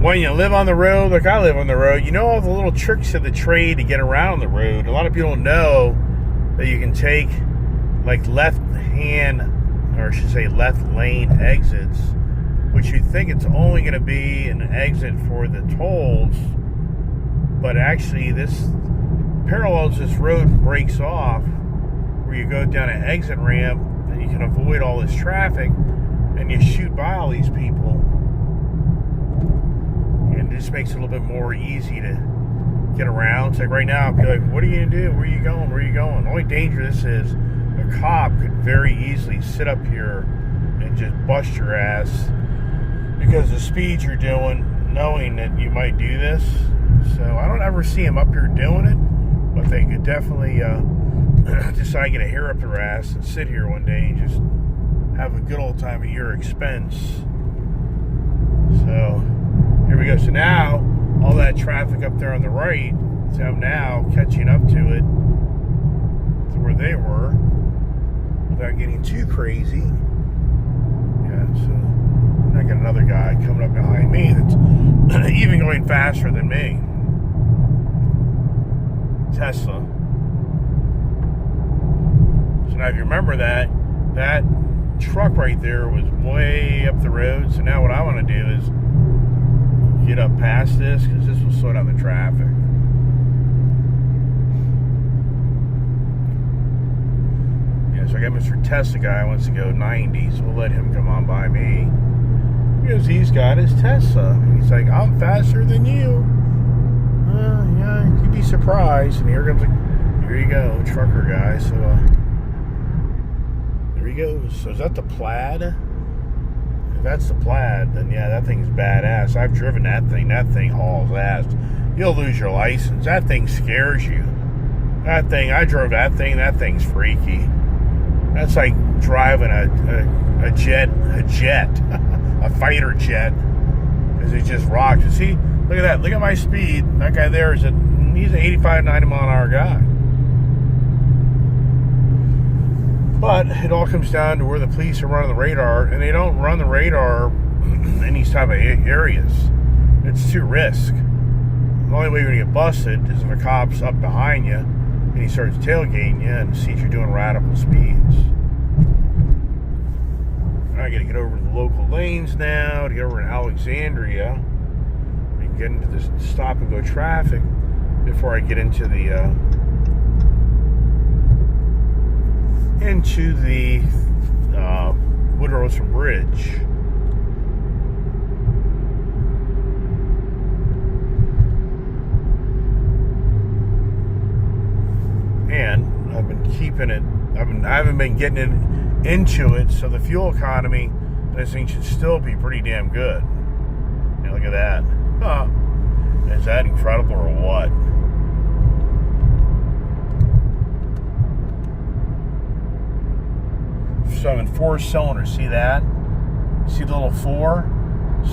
when you live on the road, like I live on the road, you know all the little tricks of the trade to get around the road. A lot of people don't know that you can take like left hand, or I should say left lane exits, which you think it's only going to be an exit for the tolls, but actually this parallels this road and breaks off, where you go down an exit ramp and you can avoid all this traffic, and you shoot by all these people, and it just makes it a little bit more easy to get around. It's like right now, I'll be like, what are you going to do? Where are you going? Where are you going? The only danger this is, a cop could very easily sit up here and just bust your ass because the speed you're doing, knowing that you might do this. So I don't ever see them up here doing it, but they could definitely decide to get a hair up their ass and sit here one day and just have a good old time at your expense. So here we go. So now all that traffic up there on the right, so I'm now catching up to it, to where they were, without getting too crazy. Yeah, so I got another guy coming up behind me that's even going faster than me. Tesla. So now if you remember that truck right there was way up the road. So now what I want to do is get up past this, because this will slow down the traffic. Yeah, so I got Mr. Tesla guy who wants to go 90, so we'll let him come on by me. Because he's got his Tesla. And he's like, I'm faster than you. Yeah, you'd be surprised. And here you go, trucker guy. So there he goes. So is that the Plaid? If that's the Plaid, then yeah, that thing's badass. I've driven that thing. That thing hauls ass. You'll lose your license. That thing scares you. That thing, I drove that thing. That thing's freaky. That's like driving a jet, a fighter jet, because it just rocks. You see, look at that. Look at my speed. That guy there he's an 85, 90 mile an hour guy. But it all comes down to where the police are running the radar, and they don't run the radar in these type of areas. It's too risk. The only way you're going to get busted is if a cop's up behind you and he starts tailgating you and sees you're doing radical speeds. I got to get over to the local lanes now to get over in Alexandria and get into this stop and go traffic before I get into the Woodrow Wilson Bridge. And I've been keeping it. I haven't been getting it into it, so the fuel economy in this thing should still be pretty damn good. Yeah, look at that. Huh. Is that incredible or what? So I'm in 4 cylinders. See that? See the little 4?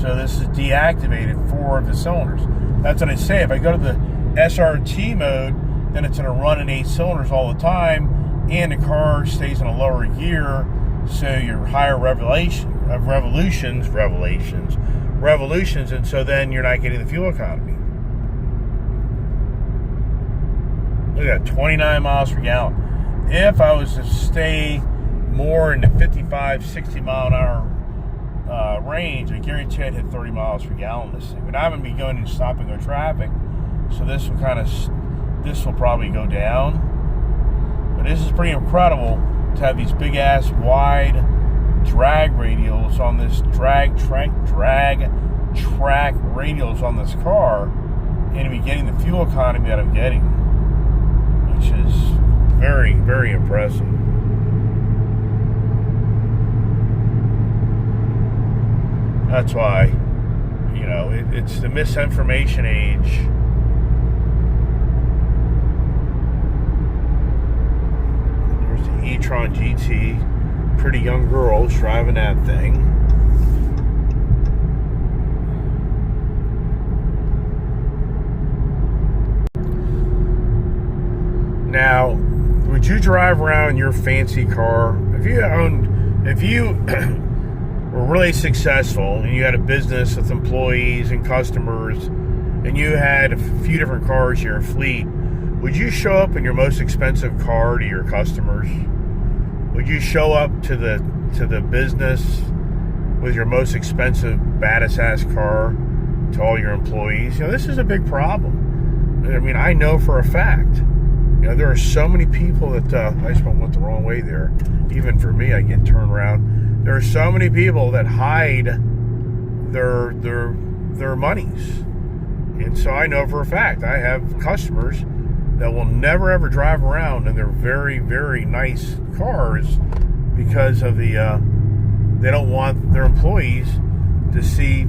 So this is deactivated 4 of the cylinders. That's what I say. If I go to the SRT mode, then it's going to run in 8 cylinders all the time, and the car stays in a lower gear, so your higher revolutions, and so then you're not getting the fuel economy. Look at that, 29 miles per gallon. If I was to stay more in the 55, 60 mile an hour range, I guarantee I'd hit 30 miles per gallon this thing. But I'm going to be going in stop and go traffic, so this will probably go down. But this is pretty incredible to have these big ass wide drag radials on this drag track radials on this car, and to be getting the fuel economy that I'm getting, which is very, very impressive. That's why, you know, it's the misinformation age. There's the e-tron GT. Pretty young girls driving that thing. Now, would you drive around in your fancy car? If you were really successful and you had a business with employees and customers and you had a few different cars in your fleet, would you show up in your most expensive car to your customers? Would you show up to the business with your most expensive, baddest ass car to all your employees? This is a big problem. I mean, I know for a fact. There are so many people that I just went the wrong way there. Even for me, I get turned around. There are so many people that hide their monies, and so I know for a fact I have customers that will never ever drive around in their very, very nice cars because of they don't want their employees to see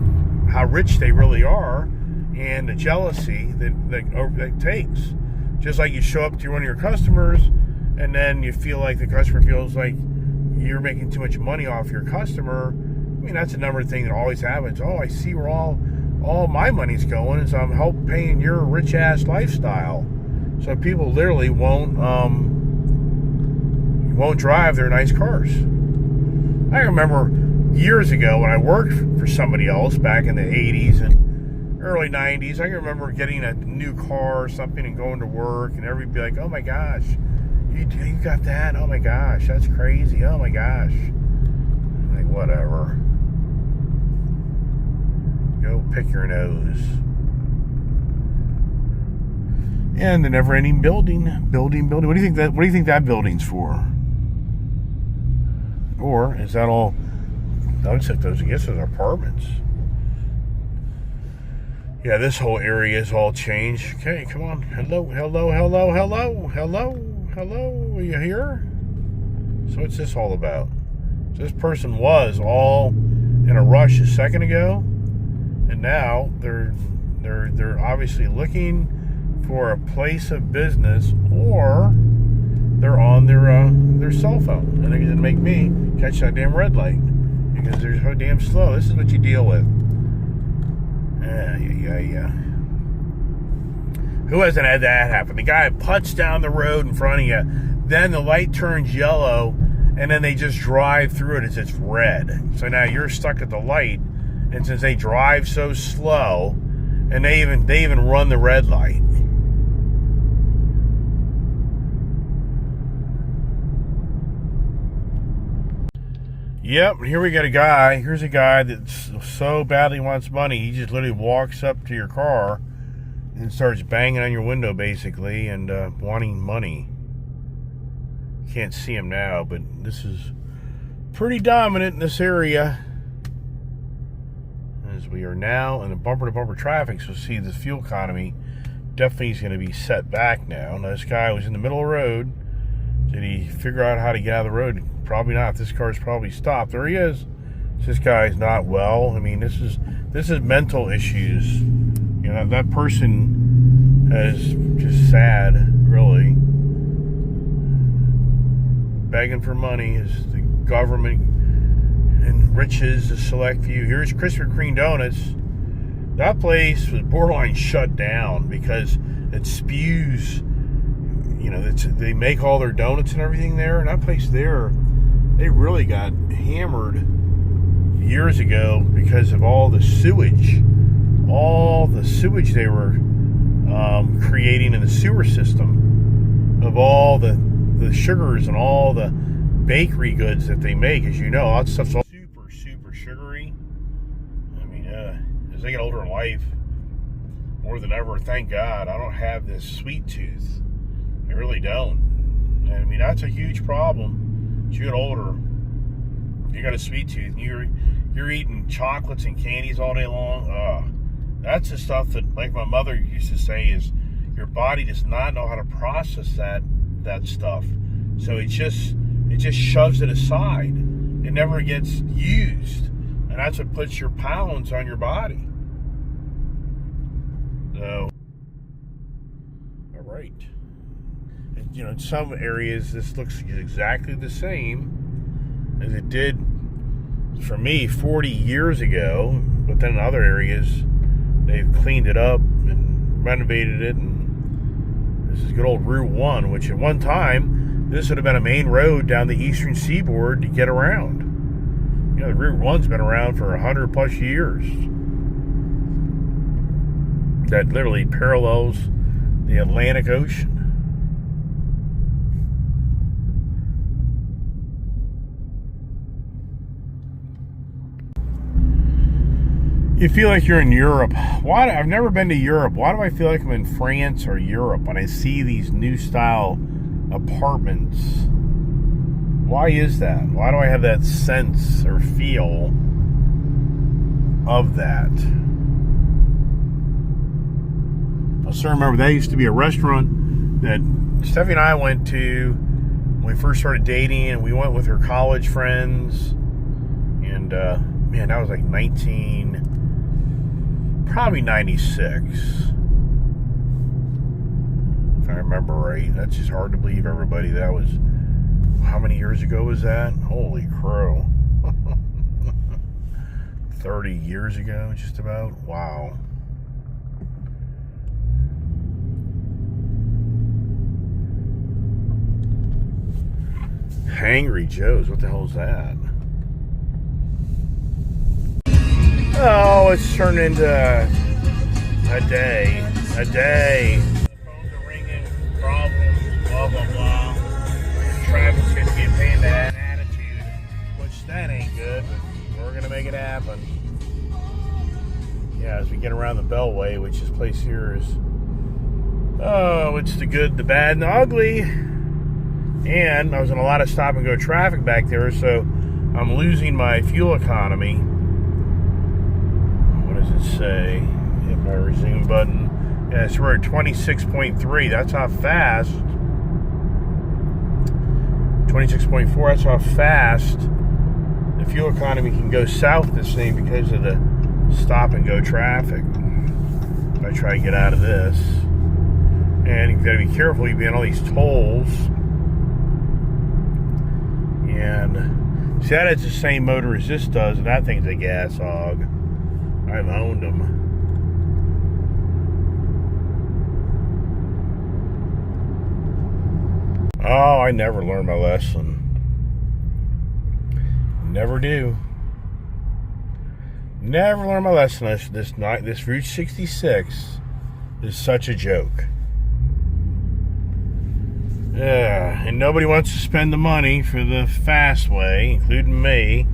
how rich they really are and the jealousy that takes. Just like you show up to one of your customers and then you feel like the customer feels like you're making too much money off your customer. I mean, that's another thing that always happens. Oh, I see where all my money's going, and so I'm helping paying your rich ass lifestyle. So people literally won't drive their nice cars. I remember years ago when I worked for somebody else back in the 80s and early 90s, I can remember getting a new car or something and going to work and everybody be like, oh my gosh, you got that? Oh my gosh, that's crazy. Oh my gosh. Like, whatever. Go pick your nose. And the never-ending building. What do you think that building's for? Or is that all? I guess those are apartments. Yeah, this whole area is all changed. Okay, come on. Hello. Are you here? So what's this all about? So this person was all in a rush a second ago, and now they're obviously looking for a place of business, or they're on their cell phone, and they're going to make me catch that damn red light because they're so damn slow. This is what you deal with. Yeah. Who hasn't had that happen? The guy puts down the road in front of you, then the light turns yellow, and then they just drive through it as it's red. So now you're stuck at the light, and since they drive so slow, and they even run the red light. Yep, here we got a guy. Here's a guy that so badly wants money, he just literally walks up to your car and starts banging on your window, basically, and wanting money. Can't see him now, but this is pretty dominant in this area. As we are now in the bumper-to-bumper traffic, so see the fuel economy definitely is going to be set back now. Now, this guy was in the middle of the road. Did he figure out how to get out of the road? Probably not. This car's probably stopped. There he is. This guy's not well. I mean, this is mental issues. That person is just sad, really. Begging for money as the government enriches a select few. Here's Krispy Kreme Donuts. That place was borderline shut down because it spews. They make all their donuts and everything there. And that place there, they really got hammered years ago because of all the sewage they were creating in the sewer system, of all the sugars and all the bakery goods that they make. As you know, all that stuff's all super sugary. I mean, as I get older in life, more than ever, thank God I don't have this sweet tooth. I really don't. I mean, that's a huge problem. As you get older, you got a sweet tooth, and you're eating chocolates and candies all day long. That's the stuff that, like my mother used to say, is your body does not know how to process that stuff. So it just shoves it aside. It never gets used, and that's what puts your pounds on your body. So, all right. In some areas, this looks exactly the same as it did for me 40 years ago, but then in other areas, they've cleaned it up and renovated it, and this is good old Route 1, which at one time, this would have been a main road down the eastern seaboard to get around. You know, the Route 1's been around for 100 plus years. That literally parallels the Atlantic Ocean. You feel like you're in Europe. Why? I've never been to Europe. Why do I feel like I'm in France or Europe when I see these new style apartments? Why is that? Why do I have that sense or feel of that? I still remember that used to be a restaurant that Steffi and I went to when we first started dating, and we went with her college friends. And man, that was like probably 96. If I remember right. That's just hard to believe, everybody. That was, how many years ago was that? Holy crow. 30 years ago, just about. Wow. Hangry Joe's, what the hell is that? Oh, it's turned into a day. The phones are ringing, problems, blah, blah, blah. Traffic's going to be a pain in the attitude, which that ain't good, but we're going to make it happen. Yeah, as we get around the Beltway, which this place here is, oh, it's the good, the bad, and the ugly. And I was in a lot of stop and go traffic back there, so I'm losing my fuel economy. What does it say? Hit my resume button. Yeah, so we're at 26.3. That's how fast. 26.4. That's how fast the fuel economy can go south this thing because of the stop and go traffic. If I try to get out of this. And you've got to be careful. You've been on all these tolls. And see, that is the same motor as this does, and that thing's a gas hog. I've owned them. Oh, I never learned my lesson. Never do. Never learned my lesson. This Route 66 is such a joke. Yeah, and nobody wants to spend the money for the fast way, including me.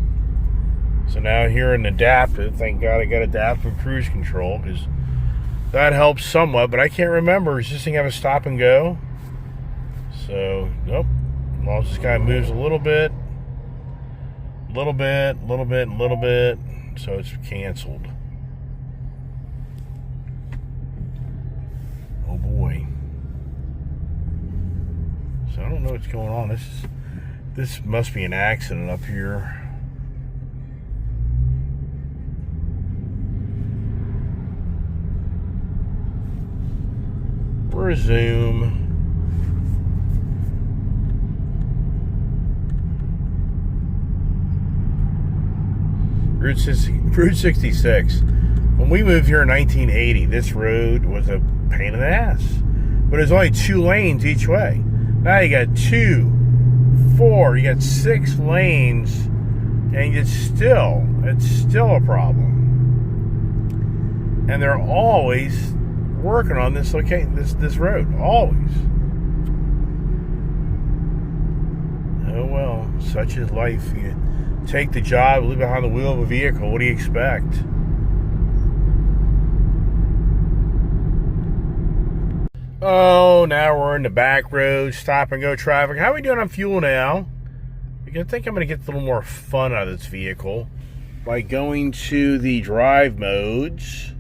So now here in adaptive, thank God I got adaptive cruise control, because that helps somewhat, but I can't remember. Does this thing have a stop and go? So, nope. Well, this guy moves a little bit, so it's canceled. Oh boy. So I don't know what's going on. This must be an accident up here. Resume. Route 66. When we moved here in 1980, this road was a pain in the ass. But there's only 2 lanes each way. Now you got 2, 4, you got 6 lanes, and it's still a problem. And they're always working on this road, always. Oh well, such is life. You take the job, live behind the wheel of a vehicle. What do you expect? Oh, now we're in the back road, stop and go traffic. How are we doing on fuel now? I think I'm going to get a little more fun out of this vehicle by going to the drive modes.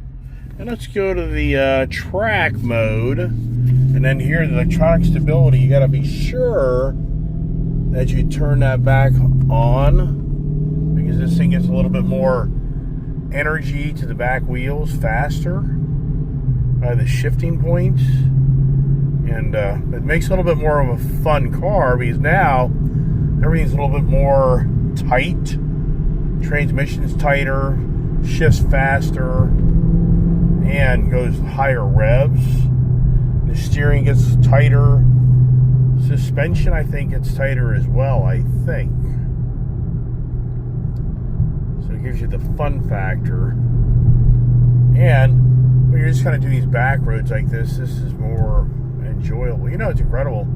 And let's go to the track mode. And then here, the electronic stability, you got to be sure that you turn that back on, because this thing gets a little bit more energy to the back wheels faster by the shifting points. And it makes it a little bit more of a fun car, because now everything's a little bit more tight. Transmission's tighter, shifts faster, and goes higher revs. The steering gets tighter. Suspension, I think, gets tighter as well, I think. it gives you the fun factor. And when you're just kind of doing these back roads like this is more enjoyable. You know, it's incredible.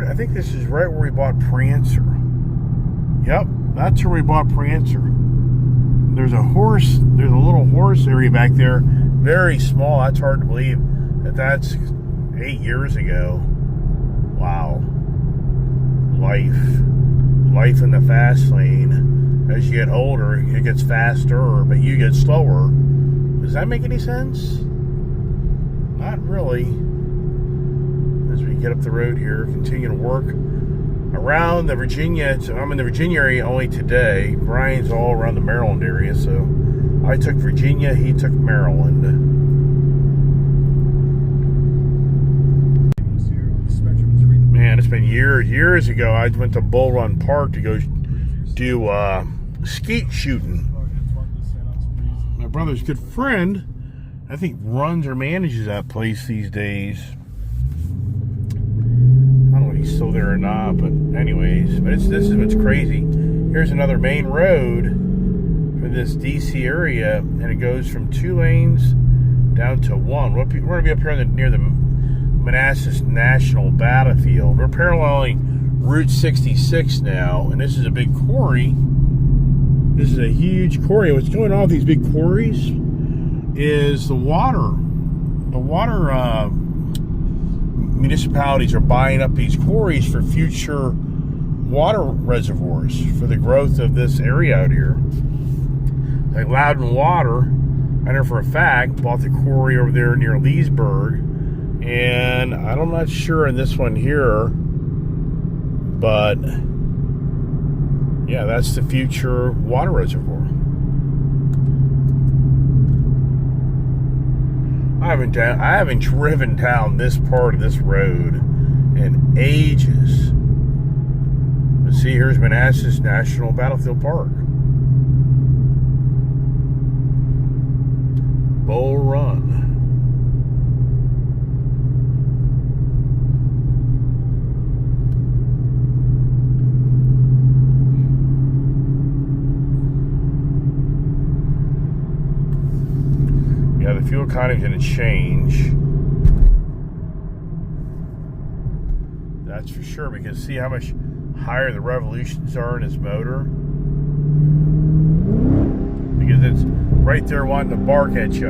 I think this is right where we bought Prancer. Yep, that's where we bought Prancer. There's a little horse area back there, very small. That's hard to believe that's 8 years ago. Wow. Life in the fast lane. As you get older, it gets faster, but you get slower. Does that make any sense? Not really. As we get up the road here, continue to work around the Virginia. I'm in the Virginia area only today. Brian's all around the Maryland area, so I took Virginia, he took Maryland. Man, it's been years ago. I went to Bull Run Park to go do skeet shooting. My brother's good friend, I think, runs or manages that place these days. I don't know if he's still there or not, but anyways, this is what's crazy. Here's another main road for this DC area, and it goes from 2 lanes down to 1. We're going to be up here near the Manassas National Battlefield. We're paralleling Route 66 now, and this is a big quarry. This is a huge quarry. What's going on with these big quarries is the water municipalities are buying up these quarries for future water reservoirs for the growth of this area out here. Like Loudon Water, I know for a fact, bought the quarry over there near Leesburg, and I'm not sure in this one here, but yeah, that's the future water reservoir. I haven't driven down this part of this road in ages. But see, here's Manassas National Battlefield Park. Bull Run. Yeah, the fuel economy is going to change. That's for sure, because see how much higher the revolutions are in this motor? Because it's right there wanting to bark at you.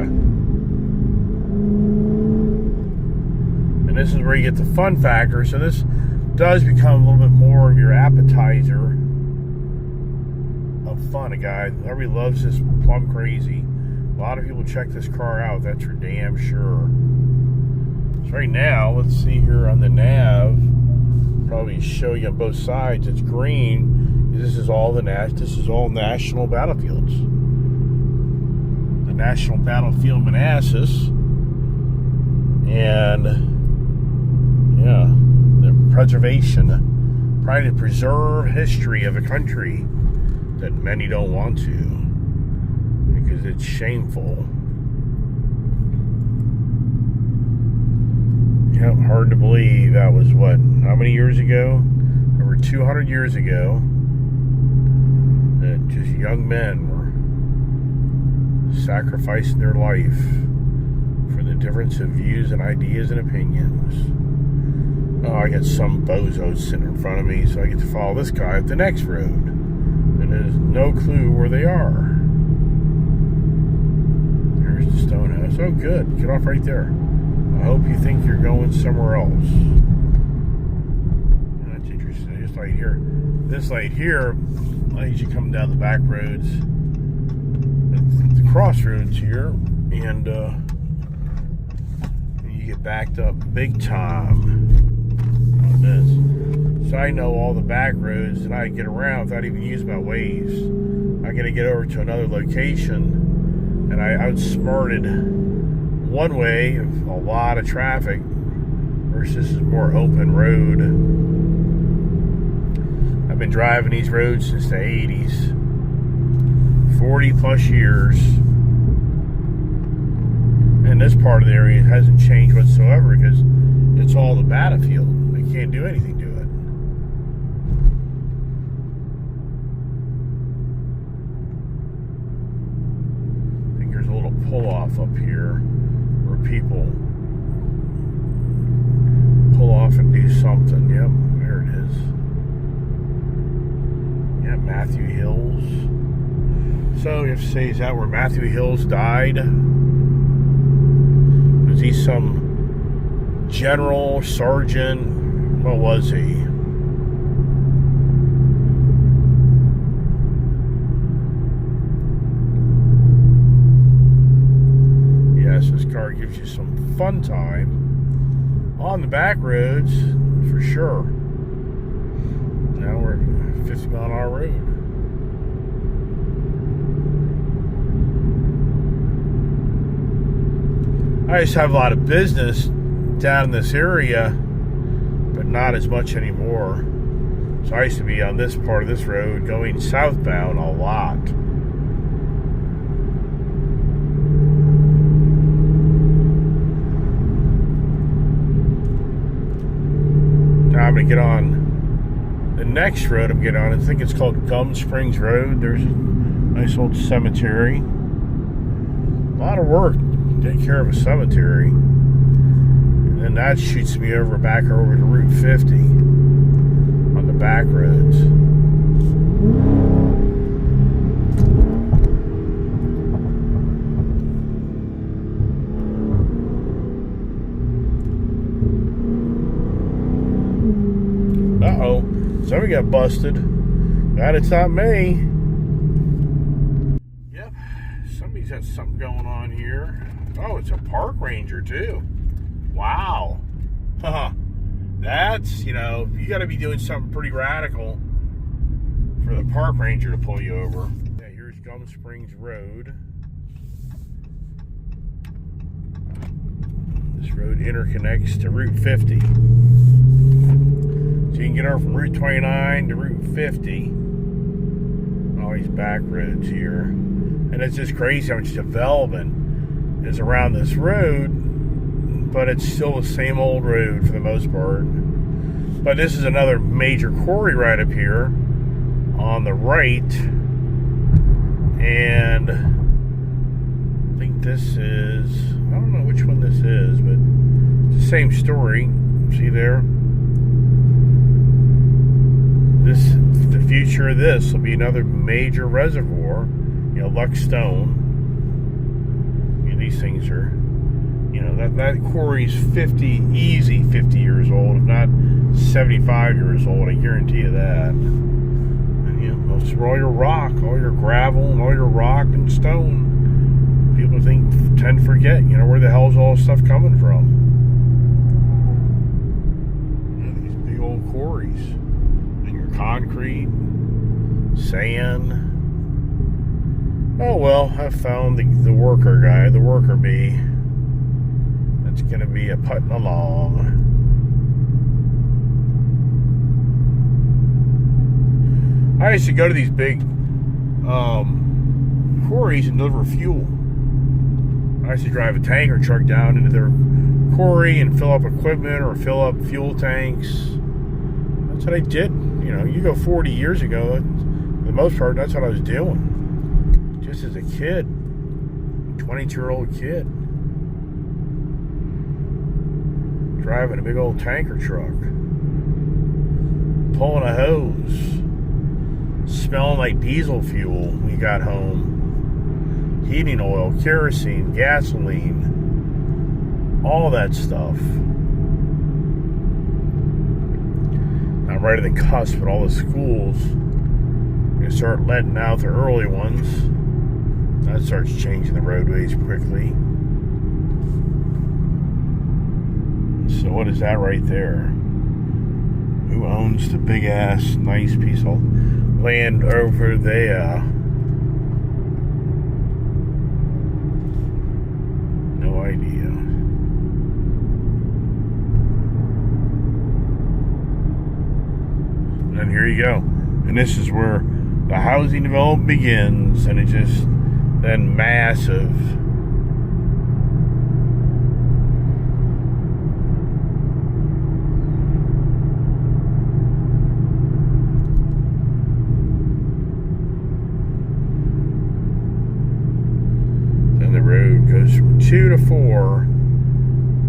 And this is where you get the fun factor. So this does become a little bit more of your appetizer of fun. Everybody loves this Plum Crazy. A lot of people check this car out, that's for damn sure. So right now, let's see here on the nav, probably show you on both sides, it's green. This is all national battlefields. The National Battlefield Manassas, and yeah, the preservation, trying to preserve history of a country that many don't want to. Because it's shameful. Yep, hard to believe that was what? How many years ago? Over 200 years ago. That just young men were sacrificing their life for the difference of views and ideas and opinions. Oh, I got some bozo sitting in front of me, so I get to follow this guy up the next road. And there's no clue where they are. The stone house. Oh, good. Get off right there. I hope you think you're going somewhere else. That's interesting. This light here lights you coming down the back roads, the crossroads here, and you get backed up big time on this. So I know all the back roads and I get around without even using my Waze. I got to get over to another location. And I outsmarted one way of a lot of traffic versus this is more open road. I've been driving these roads since the 80s. 40 plus years. And this part of the area hasn't changed whatsoever because it's all the battlefield. They can't do anything to it. pull off up here where people pull off and do something. Yep, there it is. Yeah, Matthew Hills. So you have to say, is that where Matthew Hills died? Was he some general, sergeant? What was he? Yes, this car gives you some fun time on the back roads for sure. Now we're at 50-mile-an-hour road. I used to have a lot of business down in this area, but not as much anymore. So I used to be on this part of this road going southbound a lot. Now I'm going to get on the next road I'm getting on. I think it's called Gum Springs Road. There's a nice old cemetery. A lot of work. Take care of a cemetery, and then that shoots me back over to Route 50 on the back roads. Uh-oh, somebody got busted. Glad it's not me. Yep, somebody's got something going on here. Oh, it's a park ranger too. Wow. That's, you got to be doing something pretty radical for the park ranger to pull you over. Yeah, here's Gum Springs Road. This road interconnects to Route 50. So you can get over from Route 29 to Route 50. All these back roads here. And it's just crazy how much development is around this road, but it's still the same old road for the most part. But this is another major quarry right up here on the right, and I think this is, I don't know which one this is, but it's the same story. See there? The future of this will be another major reservoir, Luck Stone. These things are, that quarry's 50 years old, if not 75 years old. I guarantee you that. And most of all your rock, all your gravel, and all your rock and stone, people tend to forget, where the hell's all this stuff coming from? These big old quarries, and your concrete, sand. Oh well, I found the worker guy, the worker bee. That's going to be a putting along. I used to go to these big quarries and deliver fuel. I used to drive a tanker truck down into their quarry and fill up equipment or fill up fuel tanks. That's what I did. You go 40 years ago, for the most part, that's what I was doing. Just as a kid, 22-year-old kid, driving a big old tanker truck, pulling a hose, smelling like diesel fuel when you got home, heating oil, kerosene, gasoline, all that stuff. I'm right at the cusp of all the schools. They start letting out the early ones. That starts changing the roadways quickly. So what is that right there? Who owns the big ass nice piece of land over there? No idea. And here you go. And this is where the housing development begins, and it just then massive. Then the road 2 to 4.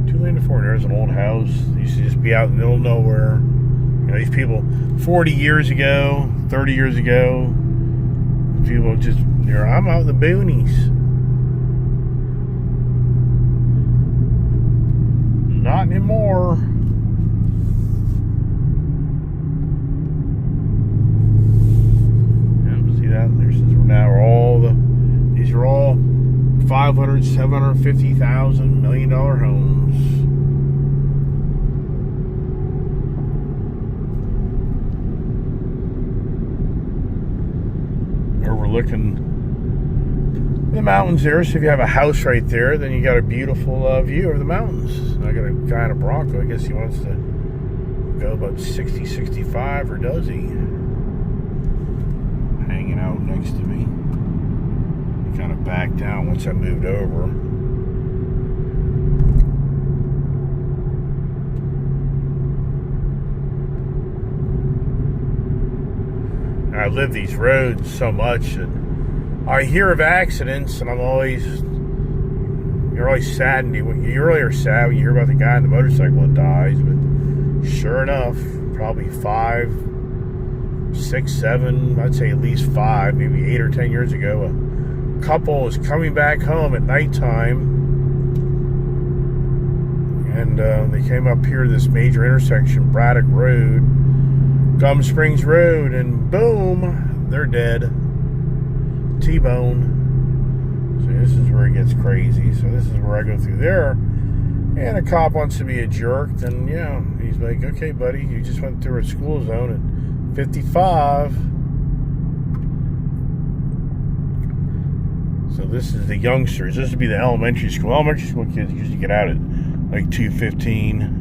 2 lane to 4. There's an old house. It used to just be out in the middle of nowhere. You know, these people 40 years ago, 30 years ago, people just, I'm out in the boonies. Not anymore. Yeah, see that? These are all 500, 750,000, $1 million homes. Overlooking the mountains there. So if you have a house right there, then you got a beautiful view of the mountains. I got a guy in a Bronco. I guess he wants to go about 60, 65, or does he? Hanging out next to me. He kind of backed down once I moved over. I live these roads so much that I hear of accidents, and you're always saddened. You really are sad when you hear about the guy on the motorcycle that dies, but sure enough, probably 5, 6, 7, I'd say at least 5, maybe 8 or 10 years ago, a couple was coming back home at nighttime, and they came up here to this major intersection, Braddock Road, Gum Springs Road, and boom, they're dead. T-bone. So this is where it gets crazy. So this is where I go through there, and a cop wants to be a jerk, then yeah, he's like, okay buddy, you just went through a school zone at 55. So this is the youngsters. This would be the elementary school. Elementary school kids usually get out at like 2:15.